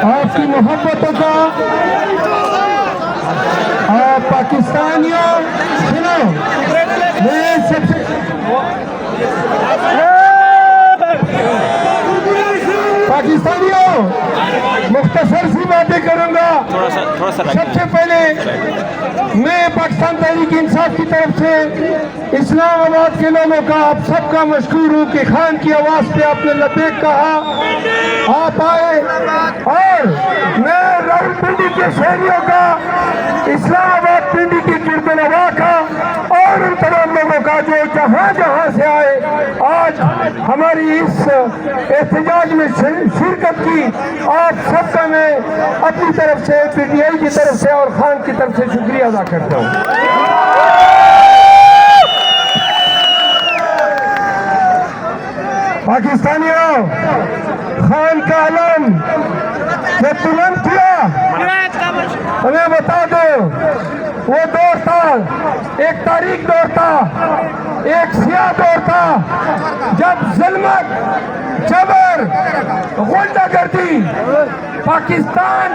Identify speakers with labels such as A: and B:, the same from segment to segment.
A: आपकी मोहब्बतों का आप पाकिस्तानियों सुनो, मैं सबसे पाकिस्तानियों मुख्तसर सी बातें करूंगा। सबसे पहले मैं पाकिस्तान तहरीक इंसाफ की तरफ से इस्लामाबाद के लोगों का आप सबका मशकूर हूँ कि खान की आवाज़ पे आपने लबैक कहा, आप आए, और मैं रावलपिंडी के शहरियों का, इस्लामाबाद पिंडी की गिरदनवा का और उन तमाम लोगों का जो जहाँ जहाँ से आए आज हमारी इस एहतजाज में शिरकत की, आप सबका मैं अपनी तरफ से, पीटीआई की तरफ से और खान की तरफ से शुक्रिया अदा करता हूँ। पाकिस्तानियों, खान का आलम जो तुरंत किया हमें बता दो, वो दौर था, एक तारीख दौर था, एक सियाह दौर था, जब ज़ुल्मत, जबर, गुंडागर्दी पाकिस्तान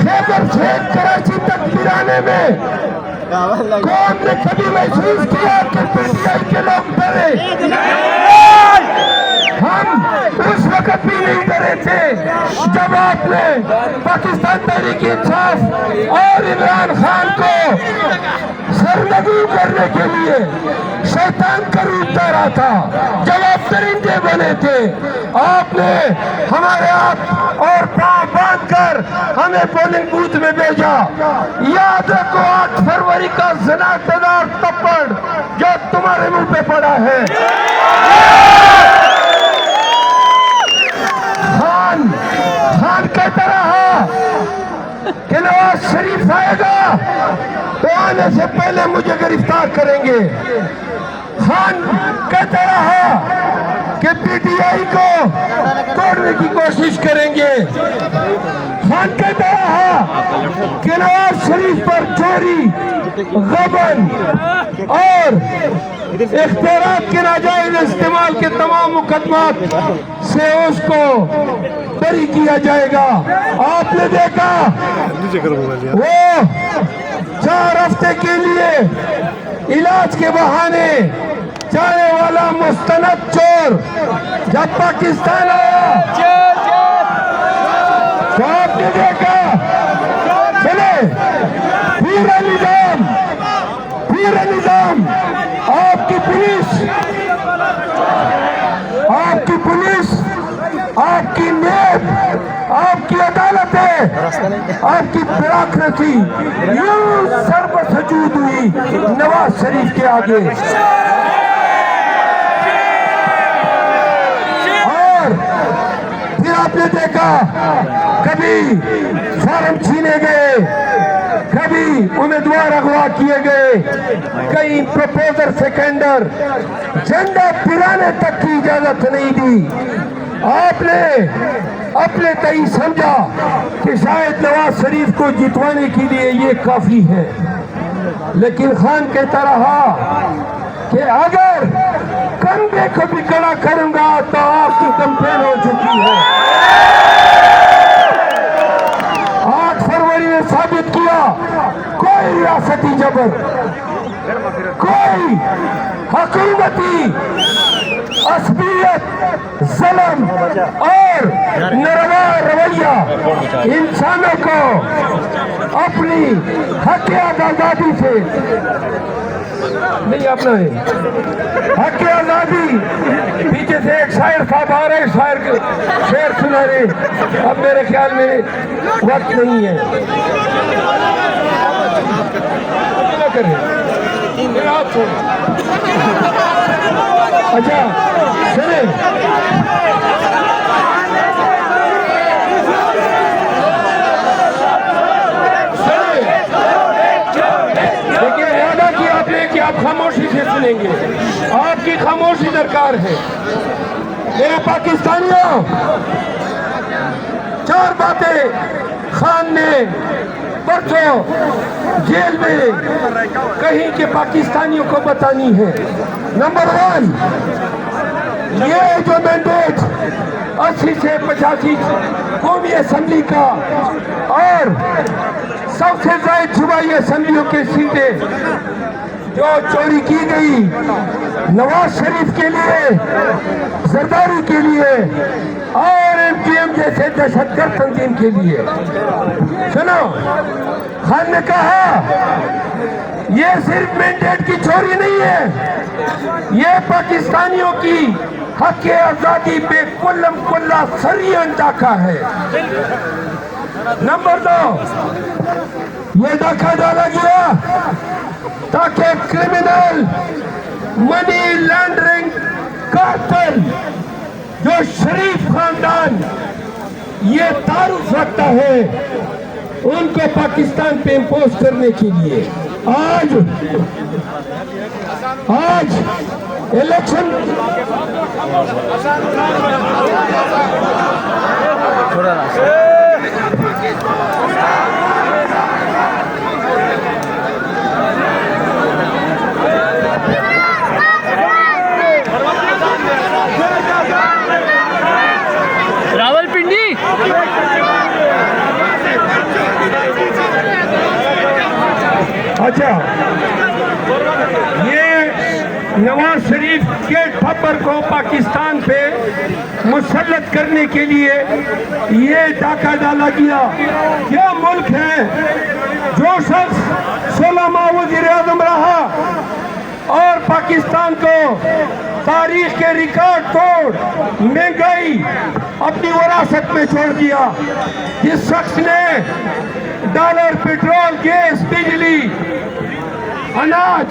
A: खैबर से कराची तक गिराने में कौन ने कभी महसूस किया कि पीटीआई के लोग डरे? हम उस वक्त भी नहीं डरे थे जब आपने पाकिस्तान तहरीक इंसाफ और इमरान खान को सरनगू करने के लिए शैतान का रूप धारा था, जब आप दरिंदे बने थे, आपने हमारे हाथ और पांव बांधकर हमें पोलिंग बूथ में भेजा। याद रखो 8 फरवरी का ज़नातदार थप्पड़ जो तुम्हारे मुंह पे पड़ा है। खान कहता रहा कि नवाज शरीफ आएगा तो आने से पहले मुझे गिरफ्तार करेंगे। खान कहता रहा कि पीटीआई को तोड़ने की कोशिश करेंगे। खान कहता रहा कि नवाज शरीफ पर चोरी, गबन और इख्तियारात के नाजायज इस्तेमाल के तमाम मुकदमात से उसको बरी किया जाएगा। आपने देखा वो 4 हफ्ते के लिए इलाज के बहाने जाने वाला मुस्तनद चोर जब पाकिस्तान आया तो आपने देखा चले पूरा निजाम आपकी पुलिस, आपकी नेब, आपकी अदालतें, आपकी ब्यूरोक्रेसी यूं सर्वसजूद हुई नवाज शरीफ के आगे। और फिर आपने देखा कभी फॉर्म छीने गए, कभी उम्मीदवार अगवा किए गए, कई प्रपोजर सेकेंडर, झंडा फिराने तक की इजाजत नहीं दी। आपने अपने तय समझा कि शायद नवाज शरीफ को जितवाने के लिए ये काफी है, लेकिन खान कहता रहा कि अगर कंधे को भी खड़ा करूंगा तो आपकी कंपेन हो चुकी है। 8 फरवरी ने साबित किया कोई रियासती जबर, कोई हुकूमती असबियत, ज़ुल्म और नरवा रवैया इंसानों को अपनी हक आज़ादी से नहीं अपना है। हक आज़ादी, पीछे से एक शायर साहब आ रहे, शेर सुना रहे। अब मेरे ख्याल में वक्त नहीं है, अच्छा सुने, लेकिन वादा किया आपने कि आप खामोशी से सुनेंगे, आपकी खामोशी दरकार है। मेरे पाकिस्तानियों, 4 बातें खान ने परसों जेल में कहीं के पाकिस्तानियों को बतानी है। नंबर 1, ये जो मैंडेट 80 से 85 कौमी असेंबली का और सबसे ज्यादा सूबाई असेंबलियों के सीटें जो चोरी की गई नवाज शरीफ के लिए, जरदारी के लिए और एमपीएम जैसे दहशतगर्द तंजीम के लिए। सुनो, खान ने कहा ये सिर्फ मैंडेट की चोरी नहीं है, ये पाकिस्तानियों की हक आजादी पे कुल्लम कुल्ला सरियन डाका है। नंबर 2, ये डाका डाला गया ताकि क्रिमिनल मनी लॉन्ड्रिंग कार्टेल जो शरीफ खानदान ये तारुफ रखता है उनको पाकिस्तान पे इम्पोज करने के लिए आज इलेक्शन
B: रावलपिंडी
A: अच्छा, ये नवाज शरीफ के ठप्पर को पाकिस्तान पे मुसल्लत करने के लिए ये डाका डाला गया। क्या मुल्क है जो शख्स 16 माह वज़ीर आज़म रहा और पाकिस्तान को तारीख के रिकॉर्ड तोड़ महंगाई अपनी विरासत में छोड़ दिया, जिस शख्स ने डॉलर, पेट्रोल, गैस, बिजली, अनाज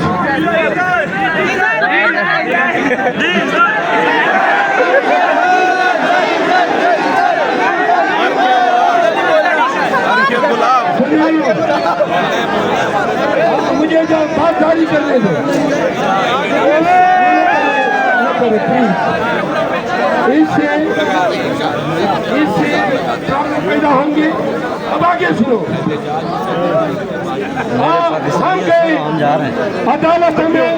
A: मुझे जो बात जारी करने दो, इससे प्रॉब्लम पैदा होंगे। अब आगे सुनो, हम गए अदालत में,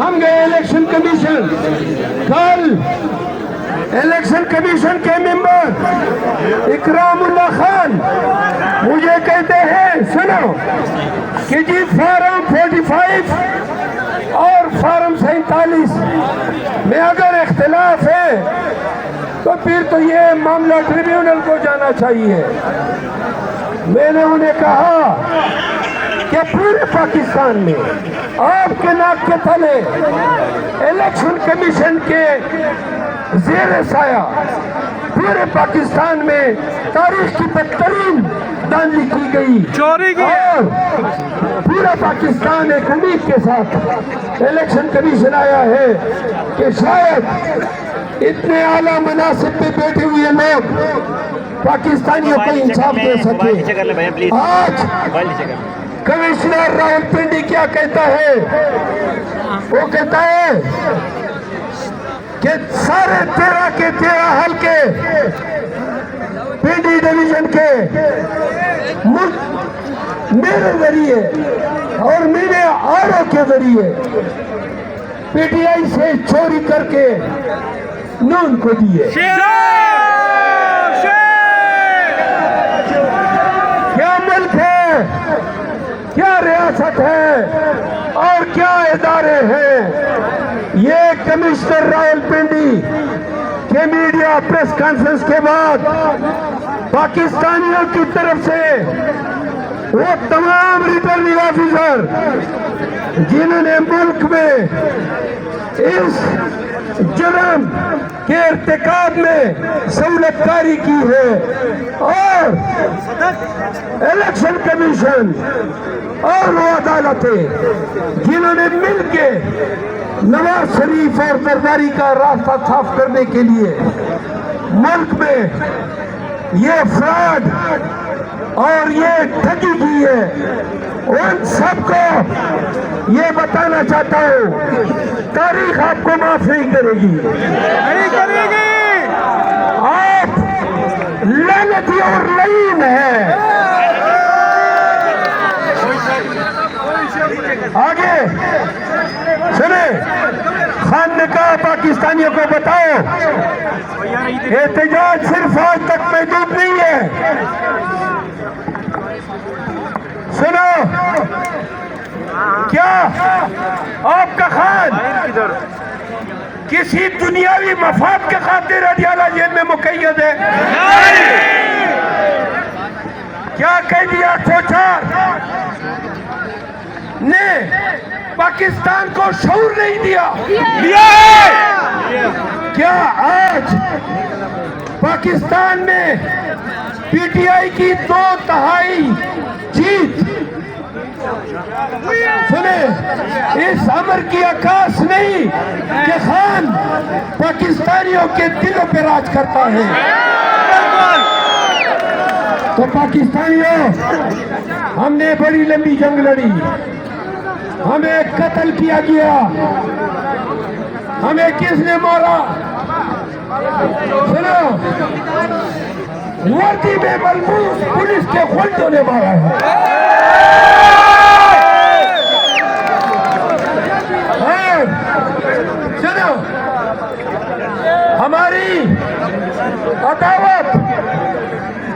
A: हम गए इलेक्शन कमीशन। कल इलेक्शन कमीशन के मेंबर इकरामुल्लाह खान मुझे कहते हैं, सुनो कि जी फार्म 45 और फार्म 47 में अगर इख्तिलाफ है तो फिर तो ये मामला ट्रिब्यूनल को जाना चाहिए। मैंने उन्हें कहा कि पूरे पाकिस्तान में आपके नाक के तले इलेक्शन कमीशन के ज़ेर साया पूरे पाकिस्तान में तारीख की बदतरीन दानी की गई
B: चोरी की,
A: और पूरा पाकिस्तान एक उम्मीद के साथ इलेक्शन कमीशन आया है कि शायद इतने आला मनासिब पे बैठे हुए लोग पाकिस्तानियों को इंसाफ दे सके। आज कमिश्नर रावलपिंडी क्या कहता है? वो कहता है कि सारे 13 के 13 हल्के पिंडी डिवीजन के मेरे जरिए और मेरे आरओ के जरिए पीटीआई से चोरी करके नून को दिए। क्या मुल्क है, क्या रियासत है और क्या इदारे हैं? ये कमिश्नर रावलपिंडी के मीडिया प्रेस कॉन्फ्रेंस के बाद पाकिस्तानियों की तरफ से वो तमाम रिटर्निंग ऑफिसर जिन्होंने मुल्क में इस जुर्म के इर्तिकाब में सहूलतकारी की है और इलेक्शन कमीशन और वो अदालतें जिन्होंने मिलके नवाज शरीफ और जरदारी का रास्ता साफ करने के लिए मुल्क में ये फ्रॉड और ये ठगी की है, उन सबको ये बताना चाहता हूँ, तारीख आपको माफ नहीं करेगी,
B: नहीं करेगी।
A: आप लानती और लईन है। आगे सुने, खान ने कहा पाकिस्तानियों को बताओ, एहतजाज सिर्फ आज तक महदूद नहीं है। सुनो, क्या आपका खान किसी दुनियावी मफाद के खातिर अडियाला जेल में मुकैयद है? क्या कैदी 804 ने पाकिस्तान को शऊर नहीं दिया? क्या आज पाकिस्तान में पीटीआई की 2/3 जीत, सुने, इस अमर की आकाश नहीं कि खान पाकिस्तानियों के दिलों पे राज करता है। तो पाकिस्तानियों, हमने बड़ी लंबी जंग लड़ी, हमें कत्ल किया गया, हमें किसने मारा? सुनो, वर्दी में मलबूस पुलिस के खुल्टों ने मारा है। सुनो, हमारी अदावत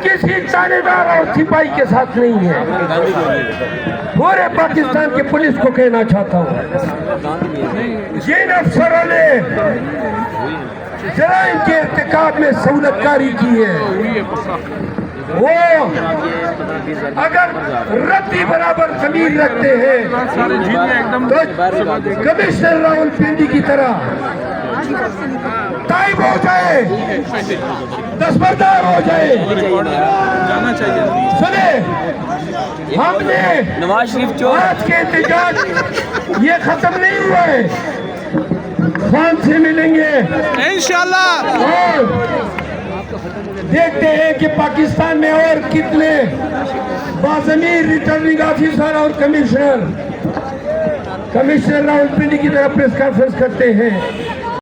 A: किसी थानेदार और सिपाही के साथ नहीं है। पूरे पाकिस्तान के पुलिस को कहना चाहता हूँ, जिन अफसरों ने जराइम के इर्तिकाब में सहूलतकारी की है, वो अगर रद्दी बराबर जमीन रखते हैं तो कमिश्नर रावलपिंडी की तरह ताइब हो जाए, दस्तबरदार हो जाए। सुने, हमने
B: नवाज शरीफ
A: आज के एहतजाज ये खत्म नहीं हुआ है, खान से मिलेंगे
B: इंशाल्लाह।
A: और देखते हैं कि पाकिस्तान में और कितने बाज़मीर रिटर्निंग ऑफिसर और कमिश्नर रावलपिंडी की तरह प्रेस कॉन्फ्रेंस करते हैं।